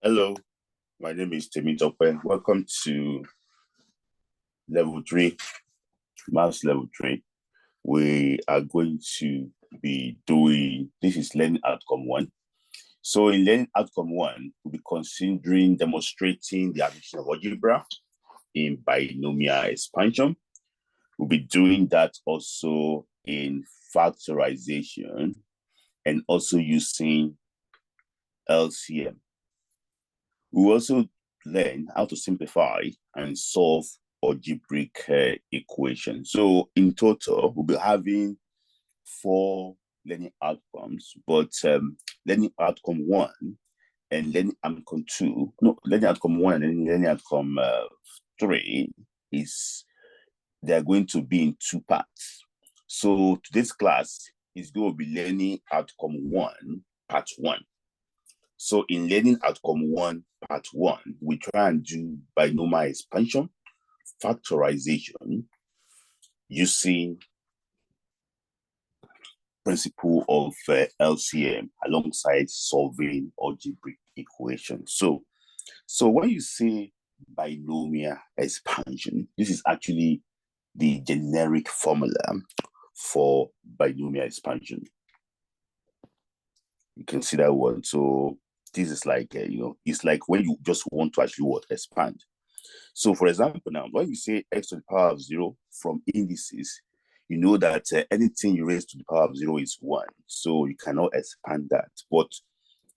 Hello, my name is Temitope. Welcome to level 3, maths level 3. We are going to be doing, this is learning outcome 1. So in learning outcome 1, we'll be considering demonstrating the application of algebra in binomial expansion. We'll be doing that also in factorization and also using LCM. We'll also learn how to simplify and solve algebraic equations. So in total, we'll be having 4 learning outcomes, but learning outcome 1 and learning outcome 2, learning outcome 1 and learning outcome 3 they're going to be in 2 parts. So today's class is going to be learning outcome 1, part 1. So in learning outcome 1, part 1, we try and do binomial expansion, factorization, using principle of LCM alongside solving algebraic equations. So when you say binomial expansion, this is actually the generic formula for binomial expansion. You can see that one. So this is like, it's like when you just want to actually expand. So for example, now, when you say x to the power of 0 from indices, you know that anything you raise to the power of 0 is 1. So you cannot expand that. But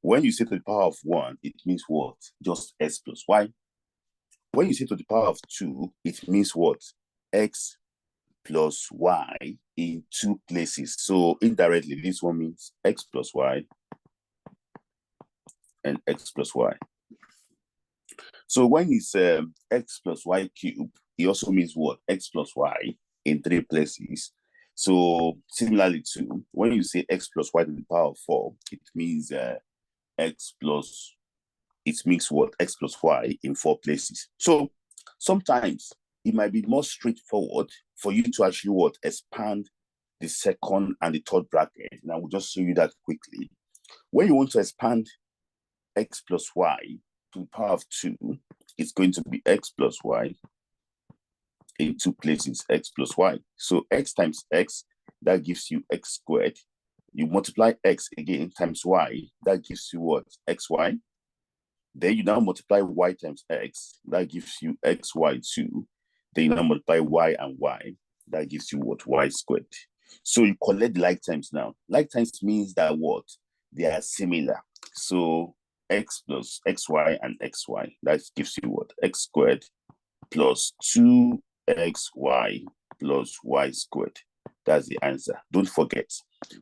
when you say to the power of 1, it means what? Just x plus y. When you say to the power of 2, it means what? X plus y in 2 places. So indirectly, this one means x plus y and x plus y. So when it's x plus y cubed, it also means what? X plus y in 3 places. So similarly to when you say x plus y to the power of 4, it means it means what? X plus y in 4 places. So sometimes it might be more straightforward for you to actually expand the second and the third bracket. And I will just show you that quickly. When you want to expand x plus y to the power of 2, it's going to be x plus y in 2 places, x plus y. So x times x, that gives you x squared. You multiply x again times y, that gives you what? Xy. Then you now multiply y times x, that gives you xy2. Then you now multiply y and y, that gives you what? Y squared. So you collect the like times now. Like times means that what? They are similar. So x plus xy and xy, that gives you what? X squared plus 2xy plus y squared. That's the answer. Don't forget,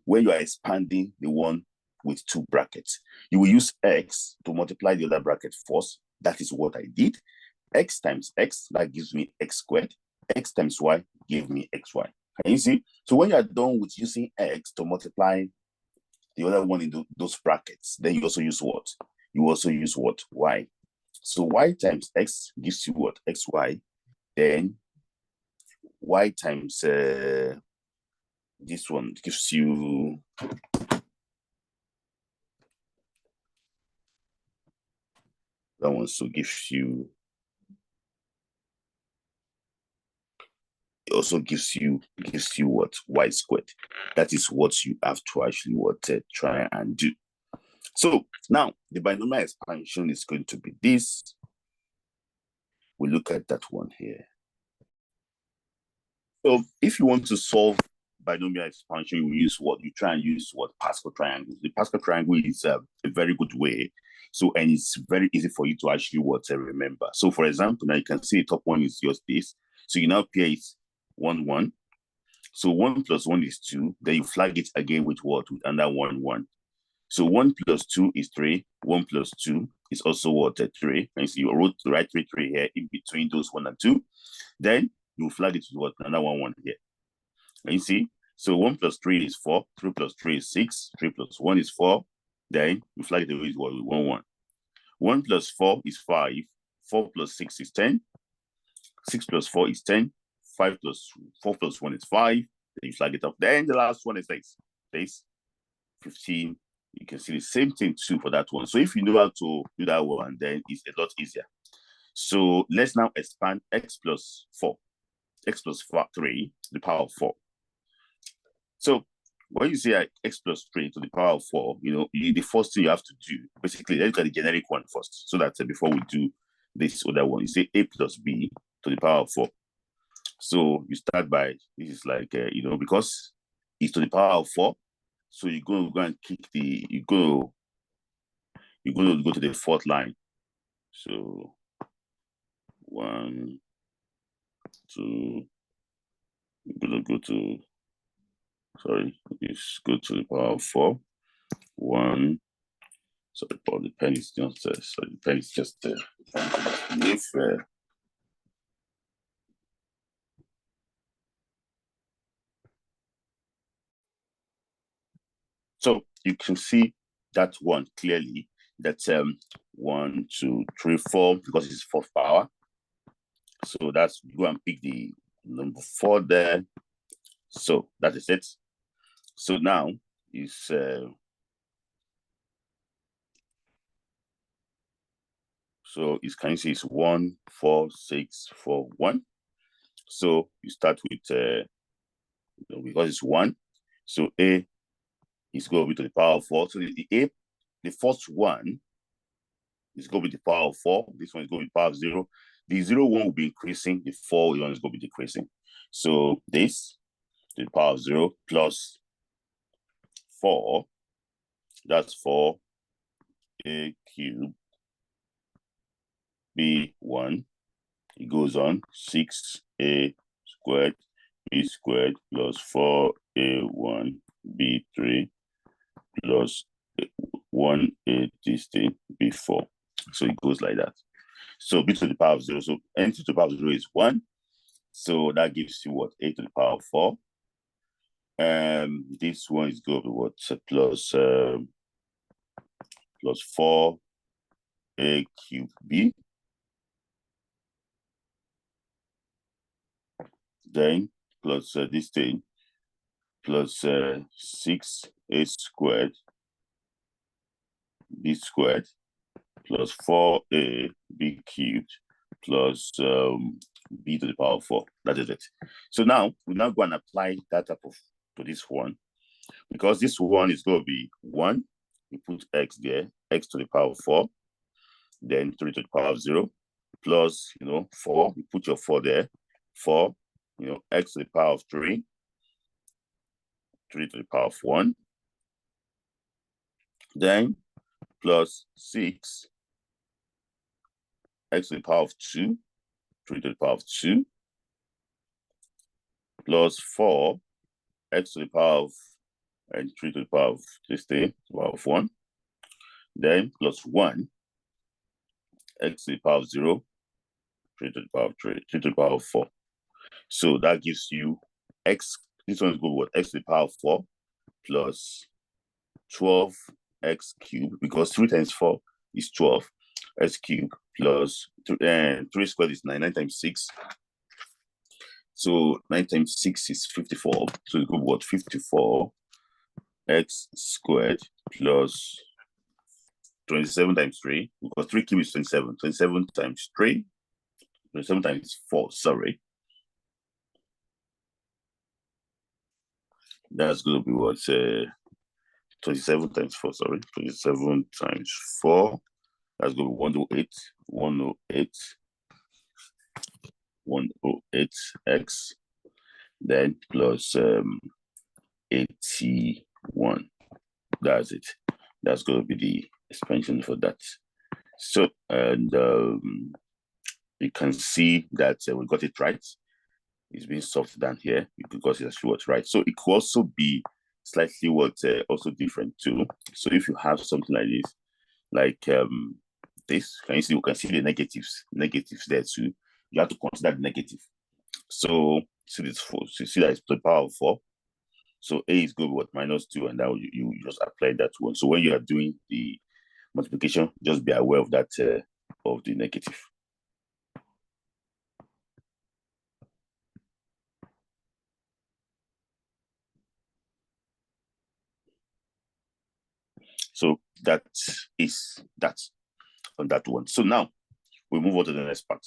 when you are expanding the one with 2 brackets, you will use x to multiply the other bracket first. That is what I did. X times x, that gives me x squared. X times y give me xy. Can you see? So when you are done with using x to multiply the other one in those brackets, then you also use what? You also use what? Y. So y times x gives you what? Xy. Then y times this one gives you that one, so gives you, it also gives you what? Y squared. That is what you have to actually try and do. So now the binomial expansion is going to be this. We look at that one here. So if you want to solve binomial expansion, you use what? You try and use what? Pascal triangles. The Pascal triangle is a very good way. So, and it's very easy for you to actually remember. So for example, now you can see the top one is just this. So you now pair it 1, 1. So 1 plus 1 is 2. Then you flag it again with what? With another 1, 1. So 1 plus 2 is 3. 1 plus 2 is also what? 3. And so you wrote the right 3 here in between those 1 and 2. Then you flag it with what? Another 1, 1 here. And you see? So 1 plus 3 is 4. 3 plus 3 is 6. 3 plus 1 is 4. Then you flag it with what? With 1, 1. 1 plus 4 is 5. 4 plus 6 is 10. 6 plus 4 is 10. 4 plus 1 is 5. Then you flag it up. Then the last one is this. 15 You can see the same thing too for that one. So if you know how to do that one, then it's a lot easier. So let's now expand x plus 4, x plus 3 to the power of 4. So when you say x plus 3 to the power of 4, the first thing you have to do, basically, let's look at the generic one first, so that before we do this other one, you say a plus b to the power of 4. So you start by, this is like, because it's to the power of 4, so you're going to go and kick you're going to go to the fourth line. So 1, 2, you're going to go to, let's go to the power of 4. 1, sorry, Paul, the pen is just, the pen is just, so you can see that one clearly, that 1, 2, 3, 4, because it's fourth power. So that's, you go and pick the number 4 there. So that is it. So now is so it's, can you see it's 1, 4, 6, 4, 1. So you start with because it's 1, so a is going to be to the power of 4. So the first one is going to be the power of 4. This one is going to be power of 0. The 0 one will be increasing. The 4 one is going to be decreasing. So this to the power of 0 plus 4, that's 4 a cubed b1. It goes on 6a squared b squared plus 4a1 b3 plus 1a this thing b4. So it goes like that. So b to the power of 0. So n to the power of 0 is 1. So that gives you what? A to the power of 4. This one is going to be what? Plus 4a cubed b. Then plus this thing plus 6a squared b squared plus 4a b cubed plus b to the power of 4. That is it. So now we now go and apply that to this one, because this one is going to be 1. You put x there, x to the power of 4, then 3 to the power of 0, plus 4. You put your 4 there, 4. X to the power of 3, 3 to the power of 1, then plus 6, x to the power of 2, 3 to the power of 2, plus 4, x to the power of, and 3 to the power of this thing, power of 1, then plus 1, x to the power of 0, 3 to the power of 3, 3 to the power of 4. So that gives you x, this one is good with x to the power of 4 plus 12x cubed, because 3 times 4 is 12, x cubed plus 3 squared is 9, 9 times 6. So 9 times 6 is 54. So it's good what? 54 x squared plus 27 times 3, because 3 cubed is 27. 27 times 3, 27 times 4, sorry. That's going to be what? 27 times 4, sorry. 27 times 4. That's going to be 108. 108. 108x. Then plus 81. That's it. That's going to be the expansion for that. So, and you can see that we got it right. It's being soft down here because it's actually what's right. So it could also be slightly also different too. So if you have something like this, like this, you can see the negatives there too. You have to consider the negative. So see this 4. So you see that it's to the power of 4. So a is good with -2, and now you just apply that one. So when you are doing the multiplication, just be aware of that of the negative. So that is that on that one. So now we move on to the next part.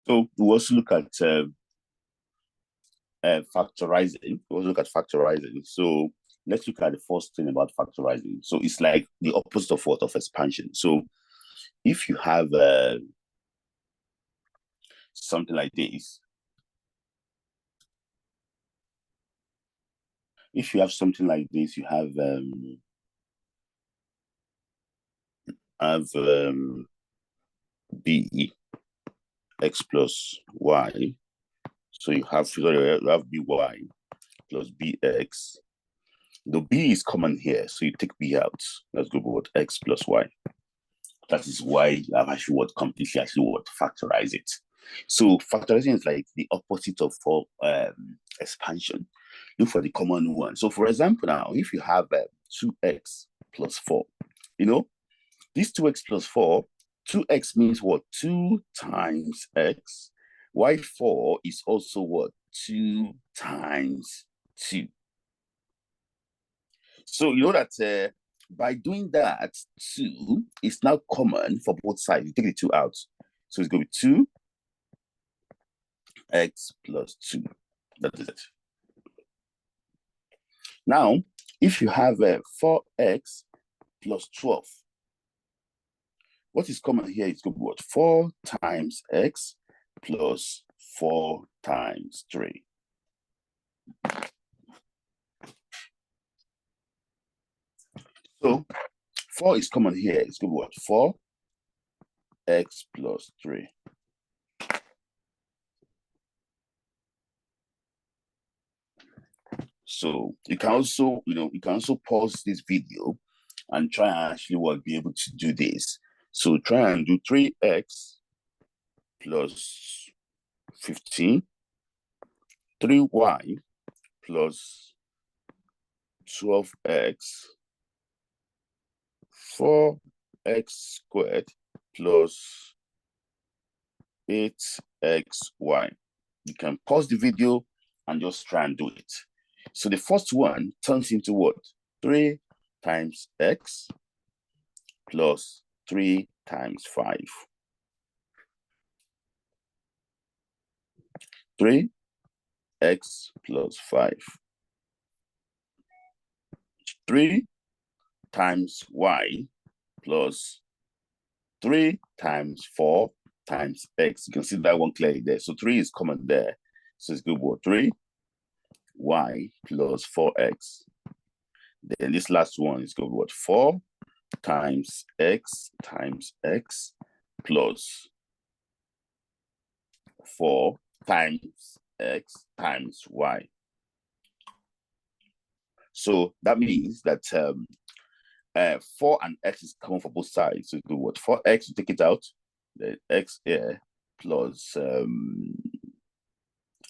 So we also look at factorizing. We also look at factorizing. So let's look at the first thing about factorizing. So it's like the opposite of what? Of expansion. So if you have something like this, if you have something like this, you have b x plus y. So you have by plus bx. The b is common here, so you take b out. Let's go with x plus y. That is why you have actually what completely actually what factorize it. So factorizing is like the opposite of expansion. Look for the common one. So for example, now if you have 2x plus 4, you know, this 2x plus 4, 2x means what? 2 times x. Y4 is also what? 2 times 2. So you know that by doing that, 2 is now common for both sides. You take the 2 out. So it's going to be 2x plus 2. That is it. Now, if you have 4x plus 12, what is common here is going to be what? 4 times x plus 4 times 3. So 4 is common here. It's going to be what? 4x plus 3. So you can also, you can also pause this video and try and actually be able to do this. So try and do 3x plus 15, 3y plus 12x, 4x squared plus 8xy. You can pause the video and just try and do it. So the first one turns into what? 3 times x plus 3 times 5. 3x plus 5. 3 times y plus 3 times 4 times x. You can see that one clearly there. So 3 is common there. So it's good for 3y plus 4x. Then this last one is going to be what? 4 times x plus 4 times x times y. So that means that 4 and x is common for both sides. So do what? 4x, you take it out, then x here plus,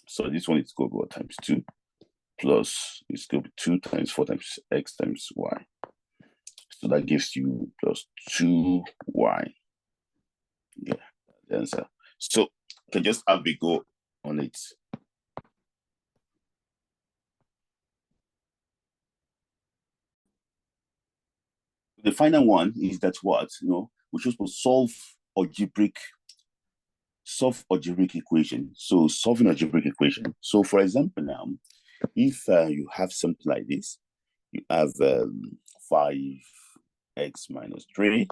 so this one is going to go times 2 plus, it's going to be 2 times 4 times x times y. So that gives you plus 2y. Yeah, the answer. So you can just have a go on it. The final one is that what, we're supposed to solve algebraic equation. So solving algebraic equation. So for example now, if you have something like this, you have 5x minus 3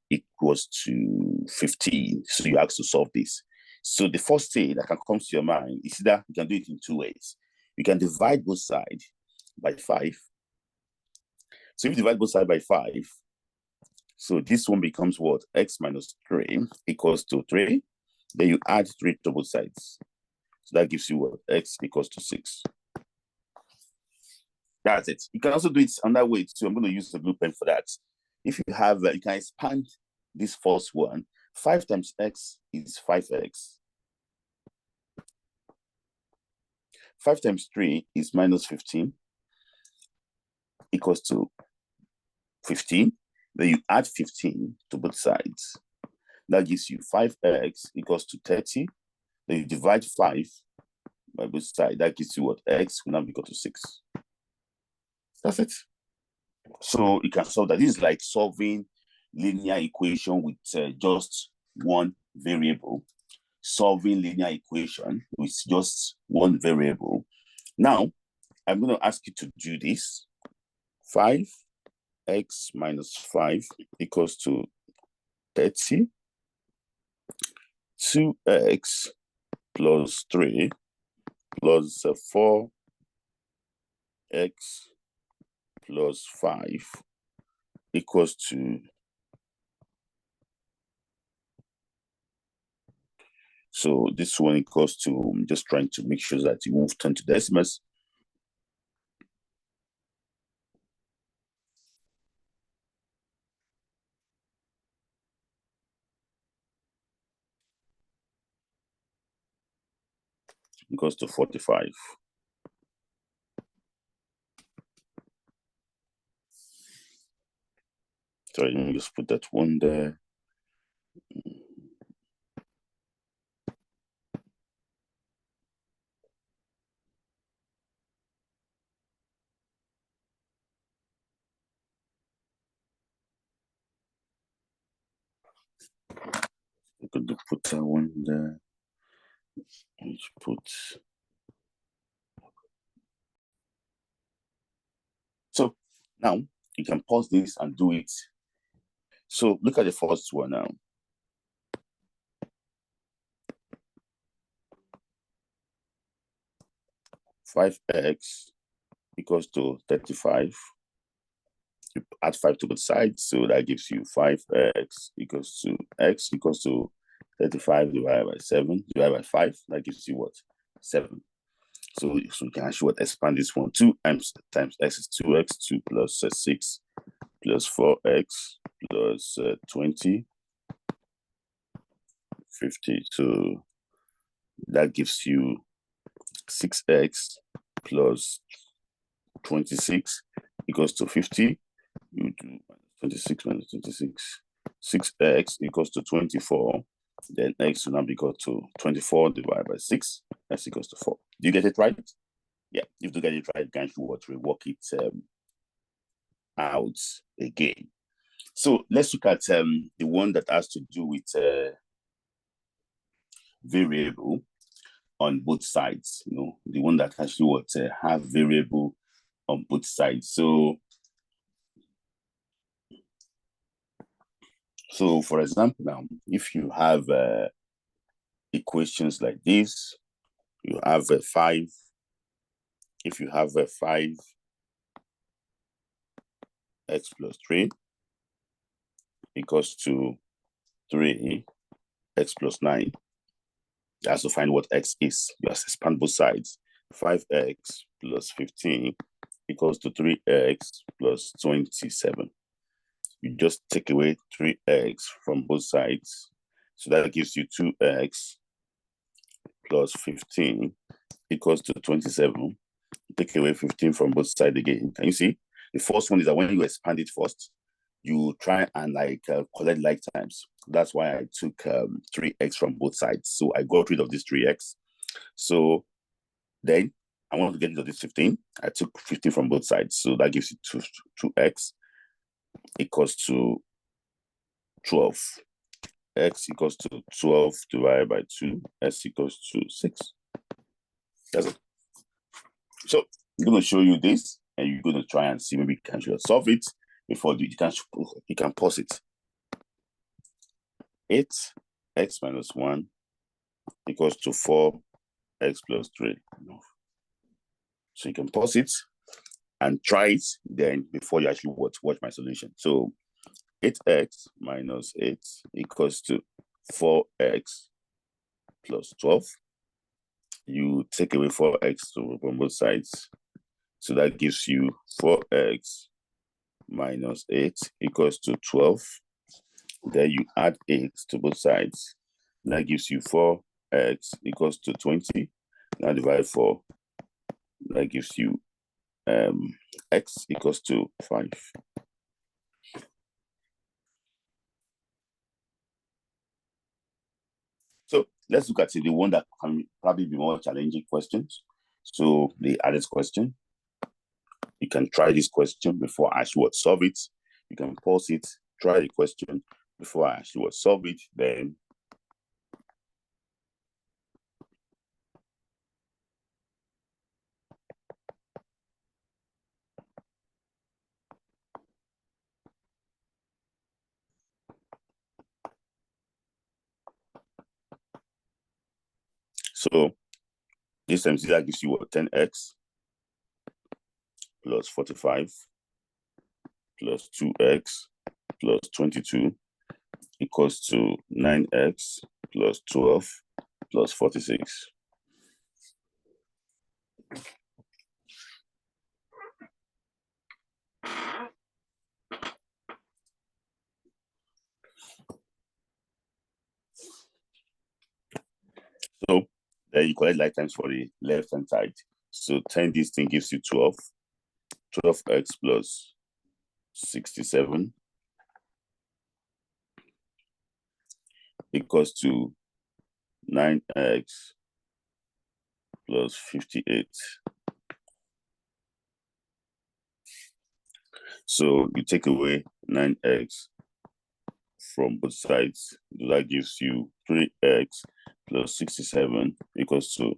equals to 15. So you have to solve this. So the first thing that can come to your mind is that you can do it in 2 ways. You can divide both sides by 5. So if you divide both sides by 5, so this one becomes what? X minus 3 equals to 3. Then you add 3 to both sides. So that gives you what? X equals to 6. That's it. You can also do it another way too. I'm going to use the blue pen for that. If you have, you can expand this first one. 5 times x is 5x. 5 times 3 is minus 15 equals to 15. Then you add 15 to both sides. That gives you 5x equals to 30. Then you divide 5 by both sides. That gives you what? X will now be equal to 6. That's it. So you can solve that. This is like solving linear equation with just one variable. Solving linear equation with just one variable. Now, I'm going to ask you to do this. 5x minus 5 equals to 30. 2x plus 3 plus 4x plus 5 equals to, so this one equals to, I'm just trying to make sure that you move 10 to decimals. Equals to 45. Sorry, let me just put that one there. I'm going to put that one there. Let's put. So now you can pause this and do it. So look at the first one now. 5x equals to 35. You add 5 to both sides, so that gives you 5x equals to x equals to 35 divided by 7 divided by 5. That gives you what? 7. So we can actually expand this one. 2 times x is 2x, 2 plus 6 plus 4x plus 20, 50. So that gives you 6x plus 26 equals to 50. You do 26 minus 26. 6x equals to 24. Then x will now be equal to 24 divided by 6. That's equals to 4. Do you get it right? Yeah, if you get it right, you can rework it out again. So let's look at the one that has to do with variable on both sides. You know, the one that actually have variable on both sides. So for example, now, if you have equations like this, you have a 5. If you have a 5x plus 3 equals to 3x plus 9, you have to find what x is. You have to expand both sides. 5x plus 15 equals to 3x plus 27. You just take away 3x from both sides. So that gives you 2x plus 15 equals to 27. Take away 15 from both sides again. Can you see? The first one is that when you expand it first, you try and collect like times. That's why I took 3x from both sides. So I got rid of this 3x. So then I want to get rid of this 15. I took 15 from both sides. So that gives you 2x equals to 12. X equals to 12 divided by 2. S equals to 6. That's it. So I'm going to show you this, and you're going to try and see maybe you can solve it before you can pause it. 8x minus 1 equals to 4x plus 3. So you can pause it and try it then before you actually watch my solution. So 8x minus 8 equals to 4x plus 12. You take away 4x from both sides. So that gives you 4x minus 8 equals to 12. Then you add 8 to both sides. That gives you 4x equals to 20. Now divide 4. That gives you x equals to 5. So let's look at the one that can probably be more challenging questions. So the hardest question. You can try this question before I actually solve it. You can pause it, try the question before I actually solve it. Then so this time that gives you what, 10x plus 45 plus 2x plus 22 equals to 9x plus 12 plus 46. So there you collect like times for the left hand side. So 10, this thing gives you 12. 12x plus 67 equals to 9x plus 58. So you take away 9x from both sides. That gives you 3x plus 67 equals to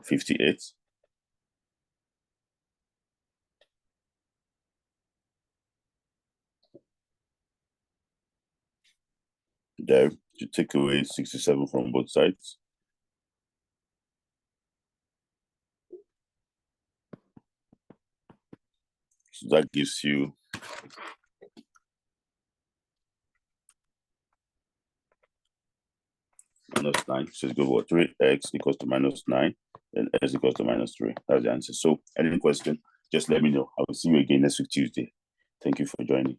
58. There, you take away 67 from both sides. So that gives you minus 9. So it's go for 3x equals to minus 9, and x equals to minus 3. That's the answer. So any question, just let me know. I will see you again next week, Tuesday. Thank you for joining.